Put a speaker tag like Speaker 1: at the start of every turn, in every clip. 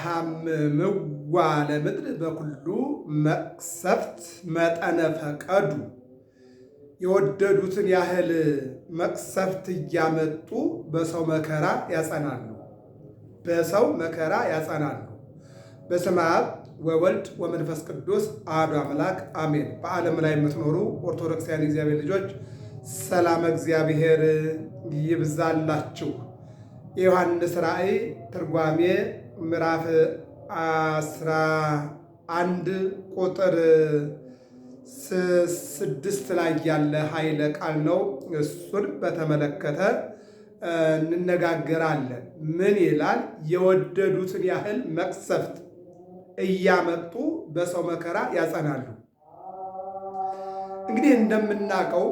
Speaker 1: ወያሐምምዋ ለምድር በኩሉ መቅሰፍት መጠነ ፈቀዱ። የወደዱትን ያህል መቅሰፍት እያመጡ በሰው መከራ ያጸናሉ። በሰው መከራ ያጸናሉ። በስመ አብ ወወልድ ወመንፈስ ቅዱስ አሐዱ አምላክ አሜን። በዓለም ላይ የምትኖሩ ኦርቶዶክሳውያን እግዚአብሔር ልጆች ሰላም እግዚአብሔር ይብዛላችሁ። የዮሐንስ ራእይ ትርጓሜ ምዕራፍ 11 ቁጥር 6 ላይ ያለ ኃይለ ቃል ነው። እሱን በተመለከተ እንነጋገራለን። ምን ይላል? የወደዱትን ያህል መቅሰፍት እያመጡ በሰው መከራ ያጸናሉ። እንግዲህ እንደምናውቀው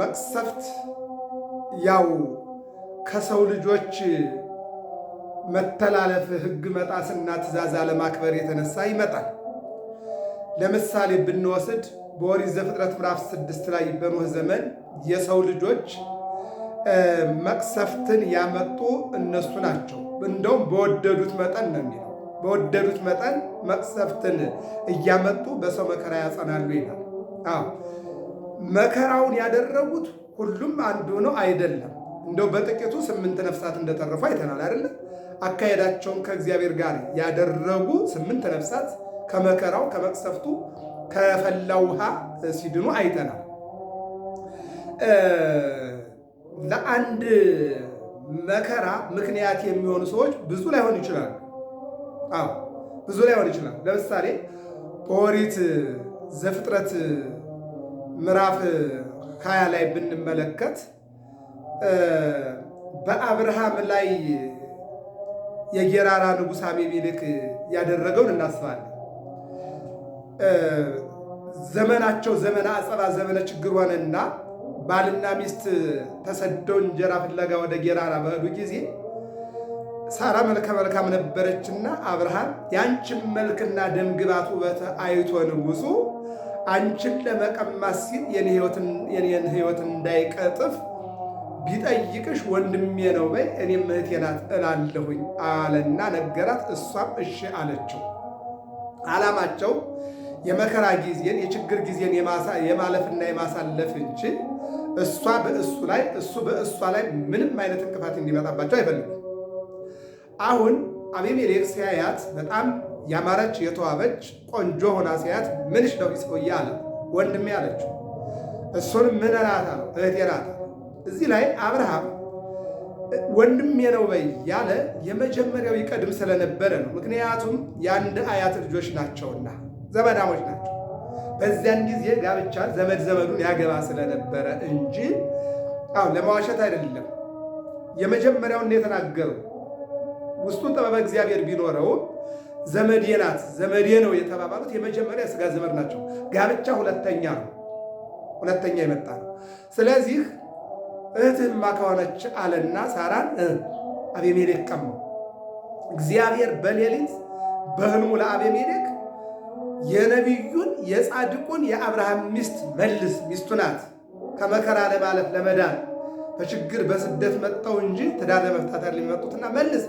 Speaker 1: መቅሰፍት ያው ከሰው ልጆች መተላለፍ፣ ሕግ መጣስና ትእዛዝ አለማክበር የተነሳ ይመጣል። ለምሳሌ ብንወስድ በኦሪት ዘፍጥረት ምዕራፍ 6 ላይ በኖህ ዘመን የሰው ልጆች መቅሰፍትን ያመጡ እነሱ ናቸው። እንደውም በወደዱት መጠን ነው የሚለው። በወደዱት መጠን መቅሰፍትን እያመጡ በሰው መከራ ያጸናሉ ይላል። መከራውን ያደረጉት ሁሉም አንዱ ነው አይደለም። እንደው በጥቂቱ 8 ነፍሳት እንደተረፉ አይተናል አይደለም። አካሄዳቸውን ከእግዚአብሔር ጋር ያደረጉ 8 ነፍሳት ከመከራው ከመቅሰፍቱ ከፈላው ውሃ ሲድኑ አይተናል። ለአንድ መከራ ምክንያት የሚሆኑ ሰዎች ብዙ ላይሆን ይችላሉ። ብዙ ላይሆን ይችላል። ለምሳሌ በኦሪት ዘፍጥረት ምዕራፍ 20 ላይ ብንመለከት በአብርሃም ላይ የጌራራ ንጉሥ አቤሜሌክ ያደረገውን እናስባለን። ዘመናቸው ዘመነ አጸባ ዘመነ ችግር ሆነና ባልና ሚስት ተሰደው እንጀራ ፍለጋ ወደ ጌራራ በሄዱ ጊዜ ሳራ መልከ መልካም ነበረችና አብርሃም ያንቺን መልክና ደምግባት ውበት አይቶ ንጉሡ አንቺን ለመቀማት ሲል የኔን ሕይወት እንዳይቀጥፍ ቢጠይቅሽ ወንድሜ ነው በይ እኔም እህቴ ናት እላለሁኝ አለና ነገራት። እሷም እሺ አለችው። ዓላማቸው የመከራ ጊዜን የችግር ጊዜን የማለፍና የማሳለፍ እንጂ እሷ በእሱ ላይ እሱ በእሷ ላይ ምንም አይነት እንቅፋት እንዲመጣባቸው አይፈልጉም። አሁን አቤሜሌክ ሲያያት በጣም ያማረች የተዋበች ቆንጆ ሆና ሲያያት ምንሽ ነው ሰውዬ አለ። ወንድሜ አለችው። እሱንም ምን ናት አለው። እህቴ ናት። እዚህ ላይ አብርሃም ወንድሜ ነው በይ ያለ የመጀመሪያው ይቀድም ስለነበረ ነው። ምክንያቱም የአንድ አያት ልጆች ናቸውና ዘመዳሞች ናቸው። በዚያን ጊዜ ጋብቻ ዘመድ ዘመዱን ያገባ ስለነበረ እንጂ ለማዋሸት አይደለም። የመጀመሪያውን የተናገረው ውስጡ ጥበበ እግዚአብሔር ቢኖረው ዘመዴ ናት ዘመዴ ነው የተባባሉት የመጀመሪያ የሥጋ ዘመድ ናቸው። ጋብቻ ሁለተኛ ነው፣ ሁለተኛ የመጣ ነው። ስለዚህ እህትማ ከሆነች አለና ሳራን አቤሜሌክ ቀማው። እግዚአብሔር በሌሊት በሕልሙ ለአቤሜሌክ የነቢዩን የጻድቁን የአብርሃም ሚስት መልስ፣ ሚስቱ ናት ከመከራ ለማለፍ ለመዳን በችግር በስደት መጣው እንጂ ትዳር ለመፍታት የሚመጡትና መልስ፣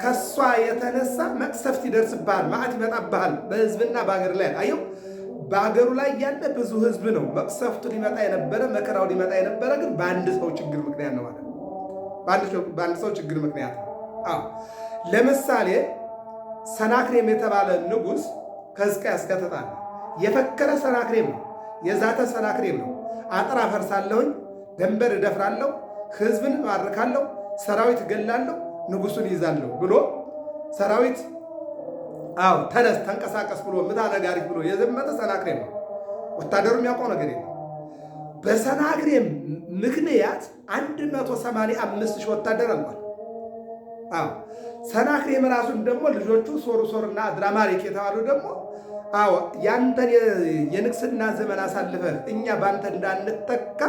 Speaker 1: ከሷ የተነሳ መቅሰፍት ይደርስብሃል፣ መዓት ይመጣብሃል በሕዝብና በሀገር ላይ አየው። በሀገሩ ላይ ያለ ብዙ ሕዝብ ነው መቅሰፍቱ ሊመጣ የነበረ መከራው ሊመጣ የነበረ ግን በአንድ ሰው ችግር ምክንያት ነው ማለት ነው። በአንድ ሰው ችግር ምክንያት ነው። ለምሳሌ ሰናክሬም የተባለ ንጉሥ ከሕዝቅያስ ከተጣለ የፈከረ ሰናክሬም ነው፣ የዛተ ሰናክሬም ነው። አጥር አፈርሳለሁኝ፣ ድንበር እደፍራለሁ፣ ሕዝብን እማርካለሁ፣ ሰራዊት እገላለሁ፣ ንጉሱን ይዛለሁ ብሎ ሰራዊት ተነስ ተንቀሳቀስ ብሎ ምታ ነጋሪት ብሎ የዘመተ ሰናክሬም ነው። ወታደሩ የሚያውቀው ነገር የለም። በሰናክሬም ምክንያት 185,000 ወታደር አልቋል። ሰናክሬም ራሱን ደግሞ ልጆቹ ሶርሶርና አድራማሌክ የተባሉ ደግሞ ያንተን የንግስና ዘመን አሳልፈህ እኛ ባንተ እንዳንተካ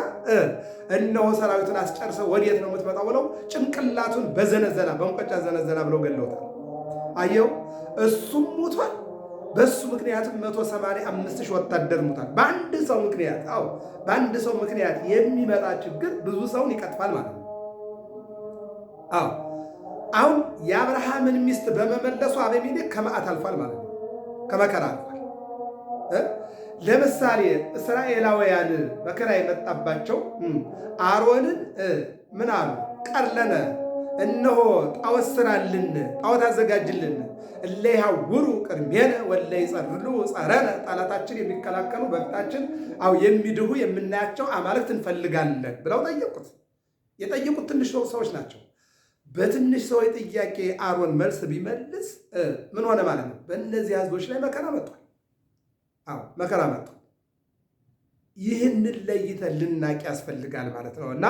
Speaker 1: እነሆ ሰራዊቱን አስጨርሰው ወዴት ነው የምትመጣው ብለው ጭንቅላቱን በዘነዘና በእንቆጫ ዘነዘና ብለው ገለውታል። አየው፣ እሱም ሞቷል። በሱ ምክንያትም 185,000 ወታደር ሞቷል። በአንድ ሰው ምክንያት በአንድ ሰው ምክንያት የሚመጣ ችግር ብዙ ሰውን ይቀጥፋል ማለት ነው። አሁን የአብርሃምን ሚስት በመመለሱ አቤሜሌክ ከመዓት አልፏል ማለት ነው፣ ከመከራ አልፏል። ለምሳሌ እስራኤላውያን መከራ የመጣባቸው አሮንን ምን አሉ? ቀርለነ እነሆ ጣዖት ስራልን፣ ጣዖት አዘጋጅልን፣ እለ ይሐውሩ ቅድሜነ ወለ ይጸርሉ ጸረነ፣ ጠላታችን የሚከላከሉ በፊታችን የሚድሁ የምናያቸው አማልክት እንፈልጋለን ብለው ጠየቁት። የጠየቁት ትንሽ ሰዎች ናቸው። በትንሽ ሰዎች ጥያቄ አሮን መልስ ቢመልስ ምን ሆነ ማለት ነው? በእነዚህ ህዝቦች ላይ መከራ መጥቷል። መከራ መጥቷል። ይህንን ለይተን ልናቅ ያስፈልጋል ማለት ነው። እና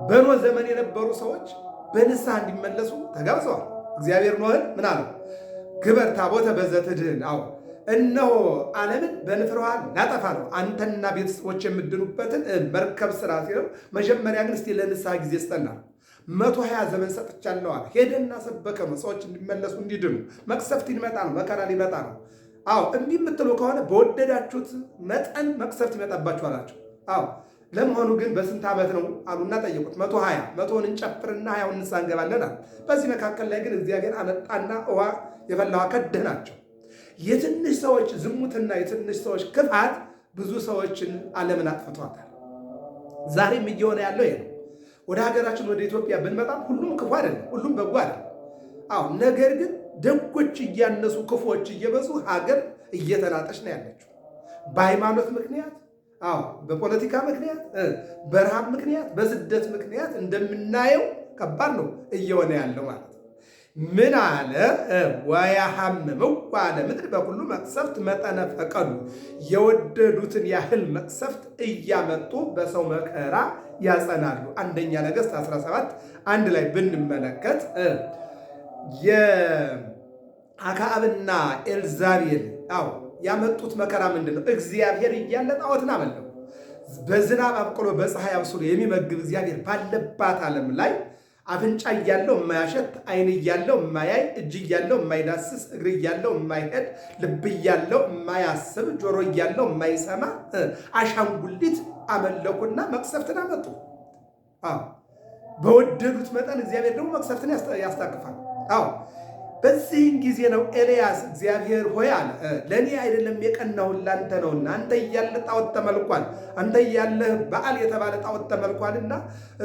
Speaker 1: በኖህ ዘመን የነበሩ ሰዎች በንስሐ እንዲመለሱ ተጋብዘዋል። እግዚአብሔር ኖህን ምን አለው? ግበር ታቦተ በዘትድህን፣ እነሆ ዓለምን በንፍር ውሃ ላጠፋ ነው፣ አንተና ቤተሰቦች የምድኑበትን መርከብ ስራ ሲለው፣ መጀመሪያ ግን እስቲ ለንስሐ ጊዜ ስጠና 120 ዘመን ሰጥቻለሁ አለ። ሄደና ሰበከ ነው፣ ሰዎች እንዲመለሱ እንዲድኑ። መቅሰፍት ሊመጣ ነው፣ መከራ ሊመጣ ነው። እምቢ የምትሉ ከሆነ በወደዳችሁት መጠን መቅሰፍት ይመጣባችሁ አላቸው። ለመሆኑ ግን በስንት ዓመት ነው አሉና ጠየቁት። 120 መቶውን እንጨፍርና 20 ንስሐ እንገባለን አሉ። በዚህ መካከል ላይ ግን እግዚአብሔር አመጣና ውሃ የፈላ ውሃ ከደናቸው። የትንሽ ሰዎች ዝሙትና የትንሽ ሰዎች ክፋት ብዙ ሰዎችን ዓለምን አጥፍቷታል። ዛሬም እየሆነ ያለው ይሄ ነው። ወደ ሀገራችን ወደ ኢትዮጵያ ብንመጣም ሁሉም ክፉ አይደለም፣ ሁሉም በጎ አይደለም። ነገር ግን ደጎች እያነሱ ክፉዎች እየበዙ ሀገር እየተናጠች ነው ያለችው። በሃይማኖት ምክንያት፣ በፖለቲካ ምክንያት፣ በረሃብ ምክንያት፣ በስደት ምክንያት እንደምናየው ከባድ ነው እየሆነ ያለው ማለት ነው። ምን አለ? ወያሐምመው ባለ ምድር በሁሉ መቅሰፍት መጠነ ፈቀዱ፣ የወደዱትን ያህል መቅሰፍት እያመጡ በሰው መከራ ያጸናሉ። አንደኛ ነገሥት 17 1 ላይ ብንመለከት የአክዓብና ኤልዛቤል ያመጡት መከራ ምንድን ነው? እግዚአብሔር እያለ ጣዖትን አመለኩ። በዝናብ አብቅሎ በፀሐይ አብስሎ የሚመግብ እግዚአብሔር ባለባት ዓለም ላይ አፍንጫ እያለው የማያሸት፣ ዓይን እያለው የማያይ፣ እጅ እያለው የማይዳስስ፣ እግር እያለው የማይሄድ፣ ልብ እያለው የማያስብ፣ ጆሮ እያለው የማይሰማ አሻንጉሊት አመለኩና መቅሰፍትን አመጡ። በወደዱት መጠን እግዚአብሔር ደግሞ መቅሰፍትን ያስታቅፋል። በዚህን ጊዜ ነው ኤልያስ እግዚአብሔር ሆይ አለ፣ ለእኔ አይደለም የቀናሁት ላንተ ነውና፣ አንተ እያለ ጣዖት ተመልኳል፣ አንተ እያለ በዓል የተባለ ጣዖት ተመልኳልና፣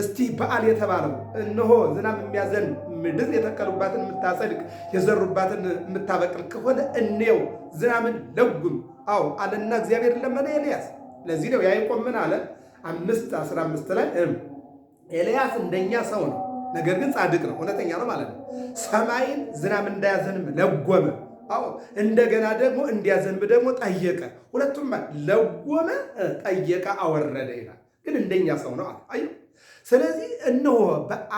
Speaker 1: እስቲ በዓል የተባለው እነሆ ዝናብ የሚያዘንብ ምድር የተከሉባትን የምታጸድቅ የዘሩባትን የምታበቅል ከሆነ እኔው ዝናብን ለጉም አለና እግዚአብሔር ለመነ ኤልያስ። ለዚህ ነው ያዕቆብ ምን አለ 5:15 ላይ ኤልያስ እንደኛ ሰው ነው፣ ነገር ግን ጻድቅ ነው፣ እውነተኛ ነው ማለት ነው። ሰማይን ዝናብ እንዳያዘንብ ለጎመ፣ እንደገና ደግሞ እንዲያዘንብ ደግሞ ጠየቀ። ሁለቱም ለጎመ፣ ጠየቀ፣ አወረደ ይላል። ግን እንደኛ ሰው ነው አዩ። ስለዚህ እነሆ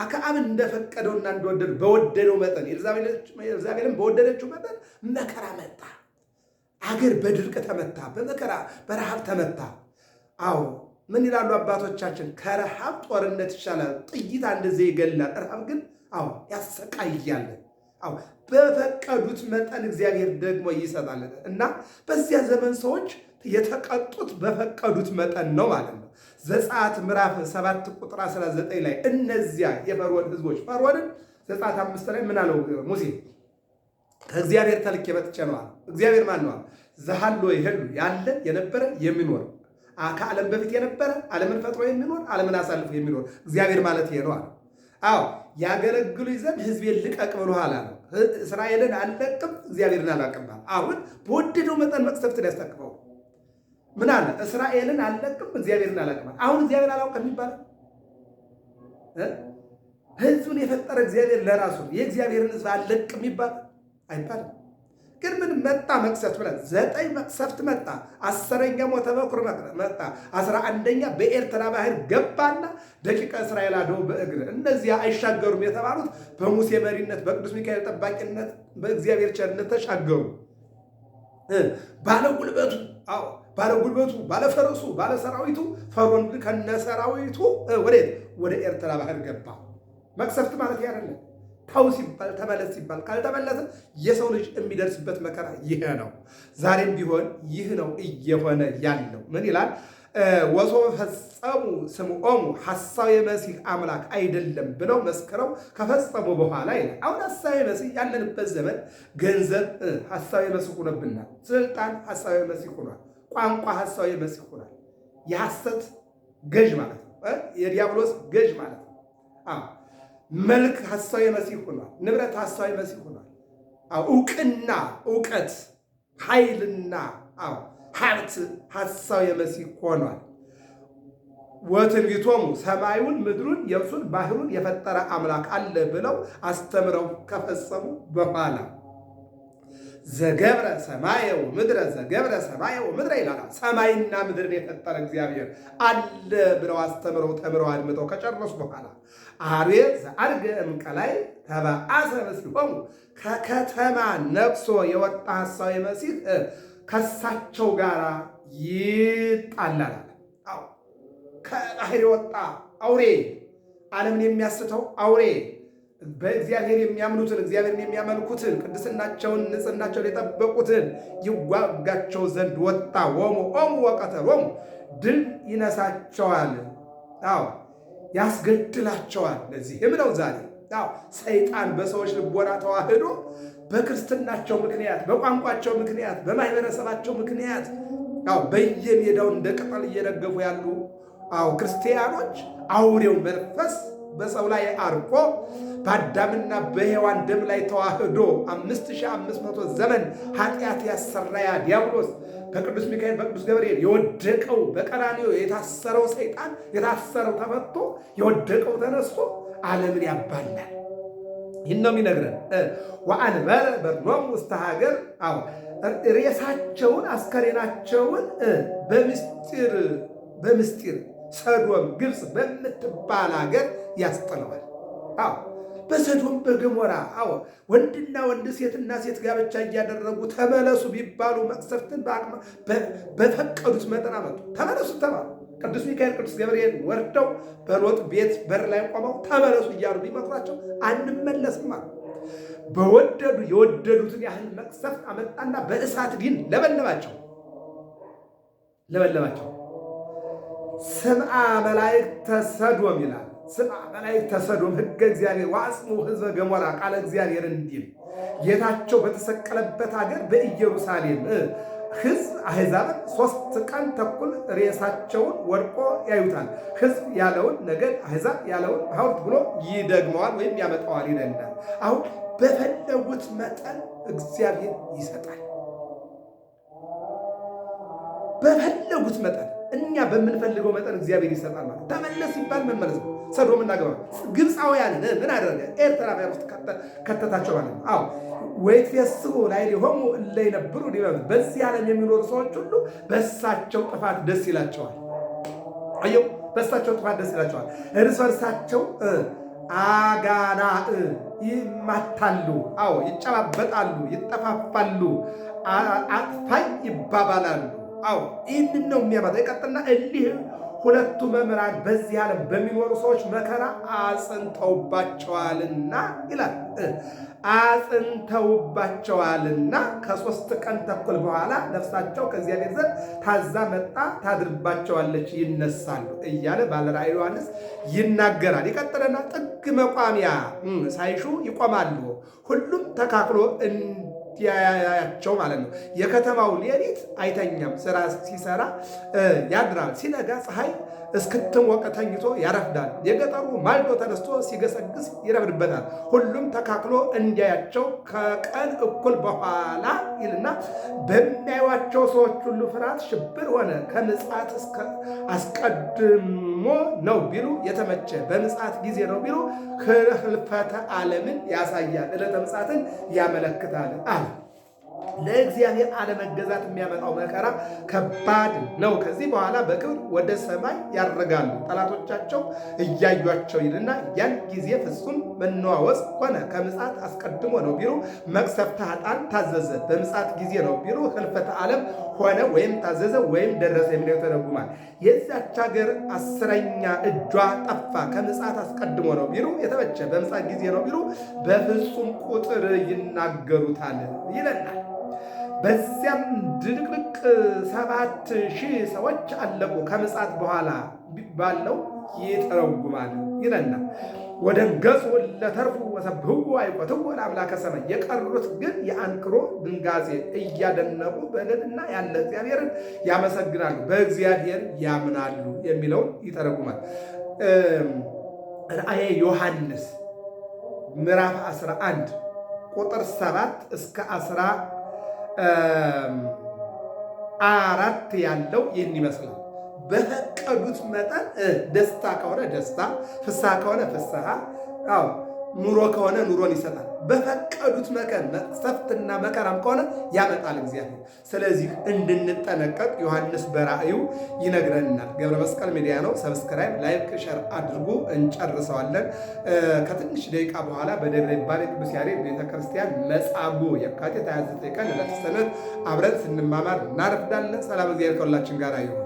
Speaker 1: አክዓብ እንደፈቀደውና እንደወደዱ በወደደው መጠን ኤልዛቤልን በወደደችው መጠን መከራ መጣ። አገር በድርቅ ተመታ፣ በመከራ በረሃብ ተመታ። ምን ይላሉ አባቶቻችን? ከረሃብ ጦርነት ይሻላል፣ ጥይት አንድ ጊዜ ይገላል፣ ረሃብ ግን ያሰቃያል። በፈቀዱት መጠን እግዚአብሔር ደግሞ ይሰጣል። እና በዚያ ዘመን ሰዎች የተቀጡት በፈቀዱት መጠን ነው ማለት ነው። ዘጸአት ምዕራፍ 7 ቁጥር 19 ላይ እነዚያ የፈርዖን ሕዝቦች ፈርዖንን ዘጸአት 5 ላይ ምን አለው ሙሴ? ከእግዚአብሔር ተልኬ መጥቼ ነው አለ። እግዚአብሔር ማን ነው? ዘሃሎ ይሄሉ ያለ የነበረ የሚኖር ከዓለም በፊት የነበረ ዓለምን ፈጥሮ የሚኖር ዓለምን አሳልፎ የሚኖር እግዚአብሔር ማለት ይሄ ነው አለ። ያገለግሉኝ ዘንድ ሕዝቤን ልቀቅ ብሎሃል አለ። እስራኤልን አልለቅም፣ እግዚአብሔርን አላቅም። አሁን በወደደው መጠን መቅሰፍትን ያስታቅፈው ምን አለ? እስራኤልን አልለቅም፣ እግዚአብሔርን አላቅም። አሁን እግዚአብሔር አላውቅም ይባላል? ሕዝቡን የፈጠረ እግዚአብሔር ለራሱ የእግዚአብሔርን ሕዝብ አልለቅም ይባላል? አይባልም። ግን ምን መጣ? መቅሰፍት ብለን 9 መቅሰፍት መጣ። 10ኛ ሞተ በኩር መጣ። 11ኛ በኤርትራ ባህር ገባና ደቂቀ እስራኤል አድው በእግር እነዚያ አይሻገሩም የተባሉት በሙሴ መሪነት በቅዱስ ሚካኤል ጠባቂነት በእግዚአብሔር ቸርነት ተሻገሩ። ባለጉልበቱ ባለፈረሱ ባለሰራዊቱ ፈርዖን ከነሰራዊቱ ወዴት? ወደ ኤርትራ ባህር ገባ። መቅሰፍት ማለት ያደለ ተው ሲባል ተመለስ ሲባል ካልተመለሰ የሰው ልጅ የሚደርስበት መከራ ይሄ ነው። ዛሬም ቢሆን ይህ ነው እየሆነ ያለው። ምን ይላል? ወሶበ ፈጸሙ ስምዖሙ ሐሳዌ መሲህ አምላክ አይደለም ብለው መስክረው ከፈጸሙ በኋላ ይላል። አሁን ሐሳዌ መሲህ ያለንበት ዘመን ገንዘብ ሐሳዌ መሲህ ሆኖብናል። ስልጣን ሐሳዌ መሲህ ሆኗል። ቋንቋ ሐሳዌ መሲህ ሆኗል። የሐሰት ገዥ ማለት ነው። የዲያብሎስ ገዥ ማለት ነው። መልክ ሐሳዌ መሲህ ሆኗል። ንብረት ሐሳዌ መሲህ ሆኗል። እውቅና፣ እውቀት፣ ኃይልና ሀብት ሐሳዌ መሲህ ሆኗል። ወትንቢቶሙ ሰማዩን ምድሩን የብሱን ባህሩን የፈጠረ አምላክ አለ ብለው አስተምረው ከፈጸሙ በኋላ ዘገብረ ሰማየ ወምድረ ዘገብረ ሰማየ ወምድረ ይላል። ሰማይና ምድርን የፈጠረ እግዚአብሔር አለ ብለው አስተምረው ተምረው አድምጠው ከጨረሱ በኋላ አርዌ ዘአርገ እምቀላይ ተበአሰ ምስሎሙ ከከተማ ነቅሶ የወጣ ሐሳዌ መሲህ ከሳቸው ጋር ይጣላል። ከባህር የወጣ አውሬ፣ ዓለምን የሚያስተው አውሬ፣ በእግዚአብሔር የሚያምኑትን እግዚአብሔርን የሚያመልኩትን ቅድስናቸውን ንጽሕናቸውን የጠበቁትን ይዋጋቸው ዘንድ ወጣ። ወሙ ኦሙ ወቀተሎሙ ድል ይነሳቸዋል፣ ያስገድላቸዋል። ለዚህም ነው ዛሬ ሰይጣን በሰዎች ልቦና ተዋህዶ በክርስትናቸው ምክንያት፣ በቋንቋቸው ምክንያት፣ በማህበረሰባቸው ምክንያት በየሜዳው እንደ ቅጠል እየረገፉ ያሉ ክርስቲያኖች አውሬው መንፈስ በሰው ላይ አርቆ በአዳምና በሔዋን ደም ላይ ተዋህዶ 5500 ዘመን ኃጢአት ያሰራያ ዲያብሎስ በቅዱስ ሚካኤል በቅዱስ ገብርኤል የወደቀው በቀራንዮ የታሰረው ሰይጣን የታሰረው ተፈቶ የወደቀው ተነስቶ ዓለምን ያባላል። ይህን ነው የሚነግረን። ወአንበረ በርኖሙ ውስተ ሀገር ሬሳቸውን አስከሬናቸውን በምስጢር ሰዶም ግብፅ በምትባል ሀገር ያስጥለዋል። በሰዶም በገሞራ ወንድና ወንድ ሴትና ሴት ጋብቻ እያደረጉ ተመለሱ ቢባሉ መቅሰፍትን በፈቀዱት መጠን አመጡ። ተመለሱ ተባሉ። ቅዱስ ሚካኤል ቅዱስ ገብርኤል ወርደው በሎጥ ቤት በር ላይ ቆመው ተመለሱ እያሉ ቢመክሯቸው አንመለስም አሉ። የወደዱትን ያህል መቅሰፍት አመጣና በእሳት ዲን ለበለባቸው። ስምዐ መላእክተ ሰዶም ይላል። ስምዐ መላእክተ ሰዶም ሕገ እግዚአብሔር ወአጽሙ ሕዝበ ገሞራ ቃለ እግዚአብሔር እንዲል ጌታቸው በተሰቀለበት ሀገር በኢየሩሳሌም ሕዝብ አሕዛብን 3 ቀን ተኩል ሬሳቸውን ወድቆ ያዩታል። ሕዝብ ያለውን ነገድ፣ አሕዛብ ያለውን ሐውርት ብሎ ይደግመዋል ወይም ያመጣዋል ይለናል። አሁን በፈለጉት መጠን እግዚአብሔር ይሰጣል። በፈለጉት መጠን እኛ በምንፈልገው መጠን እግዚአብሔር ይሰጣል ማለት ተመለስ ሲባል መመለስ ነው። ሰዶምና ገሞራ ግብፃውያንን ምን አደረገ? ኤርትራ ባህር ውስጥ ከተታቸው ማለት ነው። ወይትፌስሑ ላዕሌሆሙ እለ ይነብሩ ዲበ ምድር በዚህ ዓለም የሚኖሩ ሰዎች ሁሉ በእሳቸው ጥፋት ደስ ይላቸዋል። አየው፣ በእሳቸው ጥፋት ደስ ይላቸዋል። እርስ በርሳቸው አጋና ይማታሉ፣ ይጨባበጣሉ፣ ይጠፋፋሉ፣ አጥፋኝ ይባባላሉ። ይህንን ነው የሚያመጣው። የቀጥልና እሊህ ሁለቱ መምህራን በዚህ ዓለም በሚኖሩ ሰዎች መከራ አጽንተውባቸዋልና ይላል። አጽንተውባቸዋልና ከ3 ቀን ተኩል በኋላ ነፍሳቸው ከእግዚአብሔር ዘንድ ታዛ መጣ ታድርባቸዋለች፣ ይነሳሉ እያለ ባለ ራእይ ዮሐንስ ይናገራል። ይቀጥልና ጥግ መቋሚያ ሳይሹ ይቆማሉ፣ ሁሉም ተካክሎ እንዲያያቸው ማለት ነው። የከተማው ሌሊት አይተኛም፣ ስራ ሲሰራ ያድራል። ሲነጋ ፀሐይ እስክትሞቅ ተኝቶ ያረፍዳል። የገጠሩ ማልዶ ተነስቶ ሲገሰግስ ይረፍድበታል። ሁሉም ተካክሎ እንዲያያቸው ከቀን እኩል በኋላ ይልና በሚያዩዋቸው ሰዎች ሁሉ ፍርሃት ሽብር ሆነ። ከምጽአት አስቀድሞ ነው ቢሉ የተመቸ፣ በምጽአት ጊዜ ነው ቢሉ ህልፈተ ዓለምን ያሳያል፣ ዕለተ ምጽአትን ያመለክታል አለ። ለእግዚአብሔር አለመገዛት የሚያመጣው መከራ ከባድ ነው። ከዚህ በኋላ በክብር ወደ ሰማይ ያርጋሉ፣ ጠላቶቻቸው እያዩቸው ይልና ያን ጊዜ ፍጹም መነዋወጽ ሆነ። ከምጽአት አስቀድሞ ነው ቢሉ መቅሰፍተ ኃጥአን ታዘዘ፣ በምጽአት ጊዜ ነው ቢሉ ህልፈተ ዓለም ሆነ ወይም ታዘዘ ወይም ደረሰ የሚለው ተረጉማል። የዛች ሀገር 10ኛ እጇ ጠፋ፣ ከምጽአት አስቀድሞ ነው ቢሉ የተመቸ፣ በምጽአት ጊዜ ነው ቢሉ በፍጹም ቁጥር ይናገሩታል ይለናል። በዚያም ድቅድቅ 7,000 ሰዎች አለቁ ከምጽአት በኋላ ባለው ይተረጉማል ይለናል። ወደንገጹ ለተርፉ ወሰብሕዎ አይቆትዎ ለአምላከ ሰማይ። የቀሩት ግን የአንክሮ ድንጋጼ እያደነቁ በልዕልና ያለ እግዚአብሔርን ያመሰግናሉ፣ በእግዚአብሔር ያምናሉ የሚለውን ይተረጉማል። ራእየ ዮሐንስ ምዕራፍ 11 ቁጥር 7 እስከ 14 ያለው ይህን ይመስላል። በፈቀዱት መጠን ደስታ ከሆነ ደስታ፣ ፍስሐ ከሆነ ፍስሐ፣ ኑሮ ከሆነ ኑሮን ይሰጣል። በፈቀዱት መጠን መቅሰፍትና መከራም ከሆነ ያመጣል እግዚአብሔር። ስለዚህ እንድንጠነቀቅ ዮሐንስ በራእዩ ይነግረናል። ገብረ መስቀል ሚዲያ ነው። ሰብስክራይብ፣ ላይክ፣ ሸር አድርጉ። እንጨርሰዋለን። ከትንሽ ደቂቃ በኋላ በደብረ ይባቤ ቅዱስ ያሬድ ቤተክርስቲያን መጻጉዕ የካቲት 29 ቀን ዕለተ ሰንበት አብረን ስንማማር እናረፍዳለን። ሰላም እግዚአብሔር ከሁላችን ጋር ይሁን።